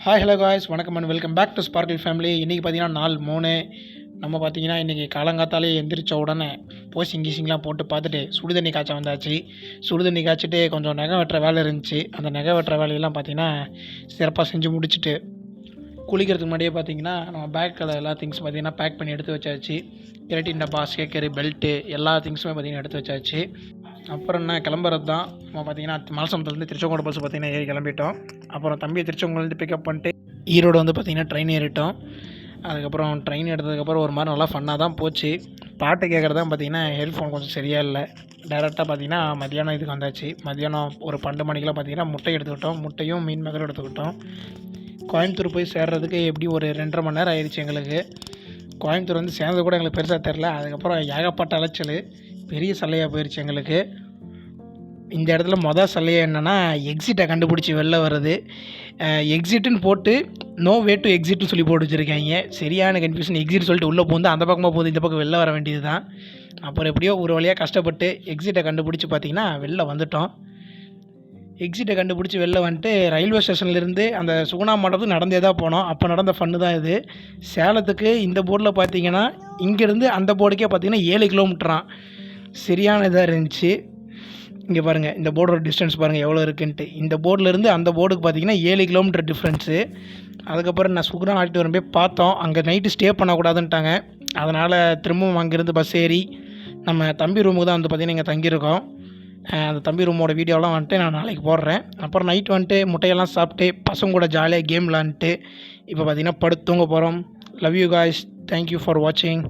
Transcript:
Hi hello guys, வணக்கம் and welcome back to Sparkle family. இன்றைக்கி பார்த்தீங்கன்னா நாள் 3. நம்ம பார்த்தீங்கன்னா இன்றைக்கி காலங்காத்தாலே எந்திரிச்ச உடனே போசிங் கீசிங்லாம் போட்டு பார்த்துட்டு சுடு தண்ணி காய்ச்ச வந்தாச்சு. சுடு தண்ணி காய்ச்சிட்டு கொஞ்சம் நகை வெட்டுற வேலை இருந்துச்சு. அந்த நகை வெட்டுற வேலையெல்லாம் பார்த்தீங்கன்னா சிறப்பாக செஞ்சு முடிச்சுட்டு குளிக்கிறதுக்கு முன்னாடியே பார்த்தீங்கன்னா நம்ம பேக்கில் எல்லா திங்ஸ் பார்த்தீங்கன்னா பேக் பண்ணி எடுத்து வச்சாச்சு. கெரட்டின் டப்பா, ஸ்கேக்கரு, பெல்ட்டு எல்லா திங்ஸுமே பார்த்தீங்கன்னா எடுத்து வச்சாச்சு. அப்புறம் என்ன கிளம்புறது தான். நம்ம பார்த்தீங்கன்னா மால்சம்பத்துலேருந்து திருச்செங்கோடு பஸ் பார்த்தீங்கன்னா ஏறி கிளம்பிட்டோம். அப்புறம் தம்பியை திருச்செங்கோடுலேருந்து பிக்கப் பண்ணிட்டு ஈரோடு வந்து பார்த்திங்கன்னா ட்ரெயின் ஏறிட்டோம். அதுக்கப்புறம் ட்ரெயின் எடுத்ததுக்கப்புறம் ஒரு மாதிரி நல்லா ஃபன்னாக தான் போச்சு. பாட்டு கேட்குறது தான் பார்த்திங்கன்னா ஹெட்ஃபோன் கொஞ்சம் சரியாக இல்லை. டேரெக்டாக பார்த்திங்கன்னா மத்தியானம் இதுக்கு வந்தாச்சு. மத்தியானம் ஒரு 12 மணிக்கெலாம் பார்த்திங்கன்னா முட்டை எடுத்துக்கிட்டோம். முட்டையும் மீன் மேக்கரும் எடுத்துக்கிட்டோம். கோயம்புத்தூர் போய் சேர்றதுக்கு எப்படி ஒரு 2.5 மணி நேரம் ஆயிடுச்சு எங்களுக்கு. கோயம்புத்தூர் வந்து சேர்ந்தது கூட எங்களுக்கு பெருசாக தெரில. அதுக்கப்புறம் ஏகப்பட்ட அலைச்சல், பெரிய சல்லையாக போயிடுச்சு எங்களுக்கு. இந்த இடத்துல சல்லையாக என்னென்னா எக்ஸிட்டை கண்டுபிடிச்சி வெளில வர்றது. எக்ஸிட்டுன்னு போட்டு நோ வே டு எக்ஸிட்னு சொல்லி போட்டு வச்சுருக்காங்க. சரியான கன்ஃபியூஷன். எக்ஸிட் சொல்லிட்டு உள்ளே போந்து அந்த பக்கமாக போகுது, இந்த பக்கம் வெளில வர வேண்டியது தான். அப்புறம் எப்படியோ ஒரு வழியாக கஷ்டப்பட்டு எக்ஸிட்டை கண்டுபிடிச்சி பார்த்திங்கன்னா வெளில வந்துட்டோம். எக்ஸிட்டை கண்டுபிடிச்சி வெளில வந்துட்டு ரயில்வே ஸ்டேஷன்லேருந்து அந்த சுகுணா மண்டபத்துக்கு நடந்தே தான் போனோம். அப்போ நடந்த ஃபன்னு தான் இது. சேலத்துக்கு இந்த போர்டில் பார்த்திங்கன்னா இங்கேருந்து அந்த போர்டுக்கே பார்த்திங்கன்னா 7 கிலோமீட்டரான். சரியான இதாக இருந்துச்சு. இங்கே பாருங்கள், இந்த போர்டோட டிஸ்டன்ஸ் பாருங்கள் எவ்வளோ இருக்குன்ட்டு. இந்த போர்டிலேருந்து அந்த போர்டுக்கு பார்த்திங்கன்னா 7 கிலோமீட்டர் டிஃப்ரென்ஸு. அதுக்கப்புறம் நான் சுகுணா ஆடிட்டோரியம் போய் பார்த்தோம். அங்கே நைட்டு ஸ்டே பண்ணக்கூடாதுன்ட்டாங்க. அதனால் திரும்பவும் அங்கேருந்து பஸ் ஏறி நம்ம தம்பி ரூமுக்கு தான் வந்து பார்த்திங்கன்னா இங்கே தங்கியிருக்கோம். அந்த தம்பி ரூமோட வீடியோலாம் வந்துட்டு நான் நாளைக்கு போடுறேன். அப்புறம் நைட் வந்துட்டு முட்டையெல்லாம் சாப்பிட்டு பசங்க கூட ஜாலியாக கேம் விளாண்டுட்டு இப்போ பார்த்திங்கன்னா படுத்து தூங்க போகிறோம். Love you guys. Thank you for வாட்சிங்.